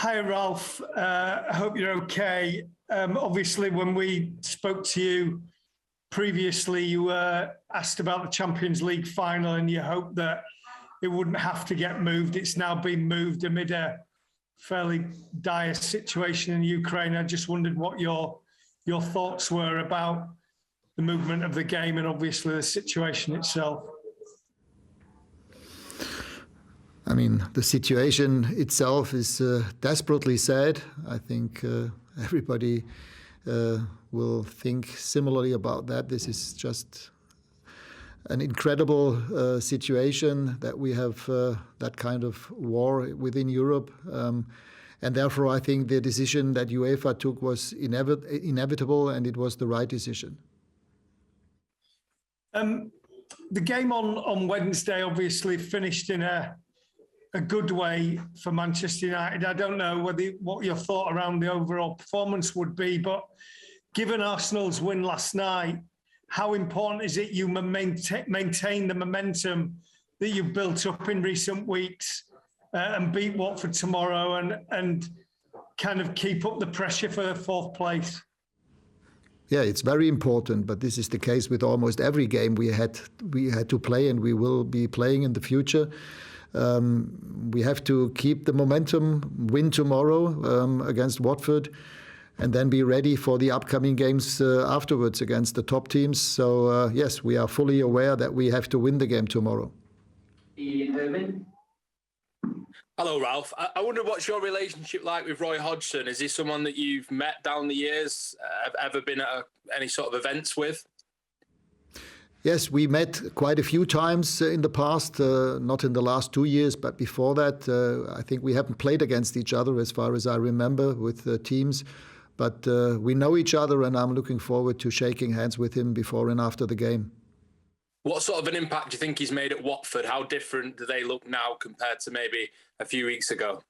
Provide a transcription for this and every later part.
Hi, Ralf. I hope you're okay. Obviously, when we spoke to you previously, you were asked about the Champions League final and you hoped that it wouldn't have to get moved. It's now been moved amid a fairly dire situation in Ukraine. I just wondered what your thoughts were about the movement of the game and obviously the situation itself. I mean, the situation itself is desperately sad. I think everybody will think similarly about that. This is just an incredible situation that we have that kind of war within Europe. And therefore, I think the decision that UEFA took was inevitable, and it was the right decision. The game on Wednesday obviously finished in a good way for Manchester United. I don't know what your thought around the overall performance would be, but given Arsenal's win last night, how important is it you maintain the momentum that you've built up in recent weeks and beat Watford tomorrow and kind of keep up the pressure for fourth place? Yeah, it's very important, but this is the case with almost every game we had to play and we will be playing in the future. We have to keep the momentum, win tomorrow against Watford, and then be ready for the upcoming games afterwards against the top teams. So, yes, we are fully aware that we have to win the game tomorrow. Ian Irving. Hello, Ralf. I wonder what's your relationship like with Roy Hodgson? Is he someone that you've met down the years, have ever been at any sort of events with? Yes, we met quite a few times in the past, not in the last 2 years, but before that. I think we haven't played against each other as far as I remember with teams. But we know each other, and I'm looking forward to shaking hands with him before and after the game. What sort of an impact do you think he's made at Watford? How different do they look now compared to maybe a few weeks ago?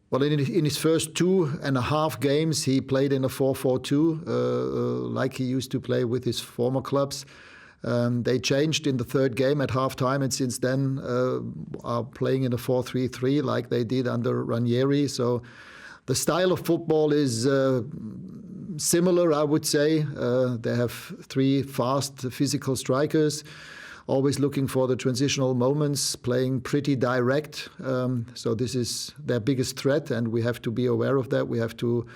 Well, in his first 2.5 games, he played in a 4-4-2, like he used to play with his former clubs. They changed in the third game at halftime, and since then are playing in a 4-3-3 like they did under Ranieri. So the style of football is similar, I would say. They have 3 fast physical strikers, always looking for the transitional moments, playing pretty direct. So this is their biggest threat, and we have to be aware of that. We have to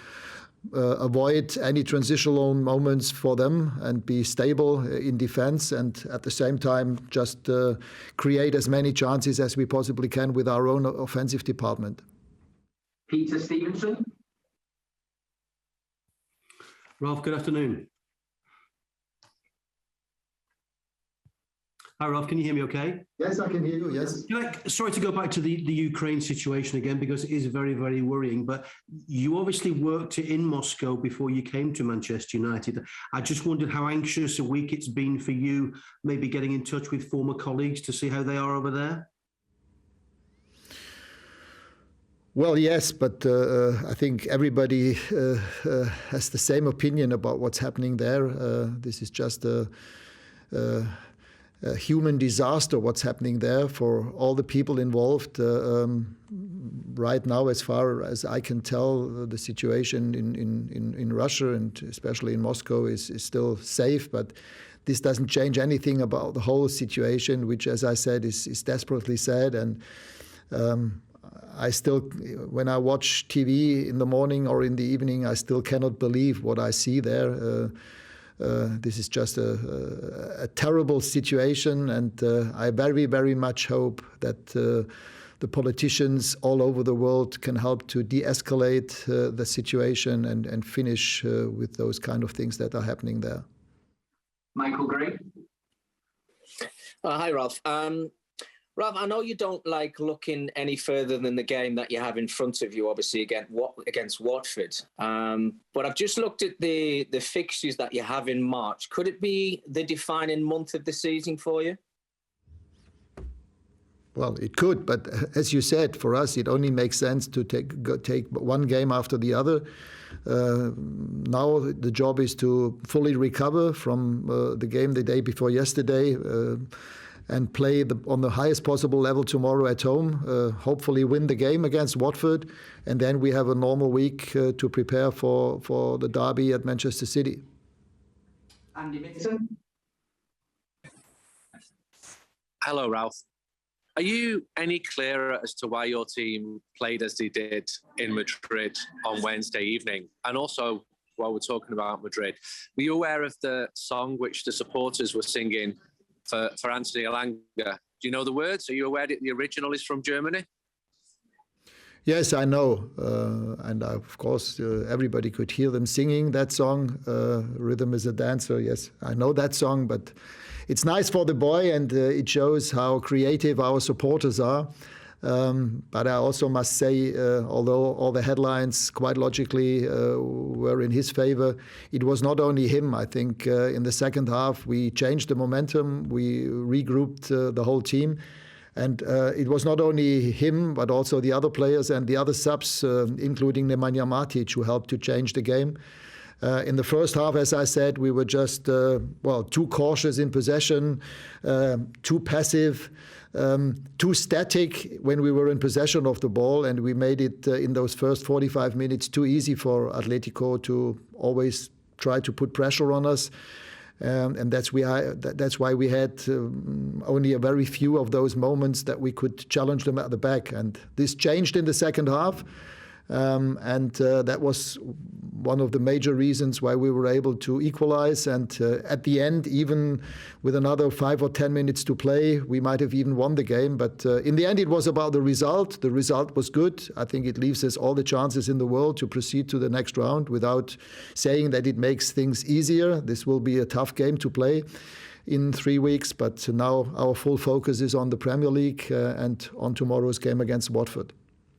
avoid any transitional moments for them and be stable in defense, and at the same time just create as many chances as we possibly can with our own offensive department. Peter Stevenson. Ralf, good afternoon. Hi, Ralf, can you hear me okay? Yes, I can hear you, yes. Sorry to go back to the Ukraine situation again, because it is very, very worrying, but you obviously worked in Moscow before you came to Manchester United. I just wondered how anxious a week it's been for you, maybe getting in touch with former colleagues to see how they are over there? Well, yes, but I think everybody has the same opinion about what's happening there. This is just a human disaster, what's happening there for all the people involved. Right now, as far as I can tell, the situation in Russia and especially in Moscow is still safe, but this doesn't change anything about the whole situation, which, as I said, is desperately sad. And I still, when I watch TV in the morning or in the evening, I still cannot believe what I see there. This is just a terrible situation, and I very, very much hope that the politicians all over the world can help to de-escalate the situation and finish with those kind of things that are happening there. Michael Gray. Hi, Ralf. Ralf, I know you don't like looking any further than the game that you have in front of you, obviously, against Watford. But I've just looked at the fixtures that you have in March. Could it be the defining month of the season for you? Well, it could, but as you said, for us, it only makes sense to take one game after the other. Now the job is to fully recover from the game the day before yesterday. and play on the highest possible level tomorrow at home. Hopefully win the game against Watford, and then we have a normal week to prepare for the derby at Manchester City. Andy Mitson. Hello, Ralf. Are you any clearer as to why your team played as they did in Madrid on Wednesday evening? And also, while we're talking about Madrid, were you aware of the song which the supporters were singing for Anthony Elanga? Do you know the words? Are you aware that the original is from Germany? Yes, I know. And of course, everybody could hear them singing that song, Rhythm is a Dancer. Yes, I know that song, but it's nice for the boy, and it shows how creative our supporters are. But I also must say, although all the headlines quite logically were in his favor, it was not only him. I think in the second half, we changed the momentum. We regrouped the whole team. And it was not only him, but also the other players and the other subs, including Nemanja Matic, who helped to change the game. In the first half, as I said, we were just, too cautious in possession, too passive, too static when we were in possession of the ball. And we made it in those first 45 minutes too easy for Atletico to always try to put pressure on us. And that's why we had only a very few of those moments that we could challenge them at the back. And this changed in the second half. And that was one of the major reasons why we were able to equalize. And at the end, even with another 5 or 10 minutes to play, we might have even won the game. But in the end, it was about the result. The result was good. I think it leaves us all the chances in the world to proceed to the next round without saying that it makes things easier. This will be a tough game to play in 3 weeks. But now our full focus is on the Premier League and on tomorrow's game against Watford.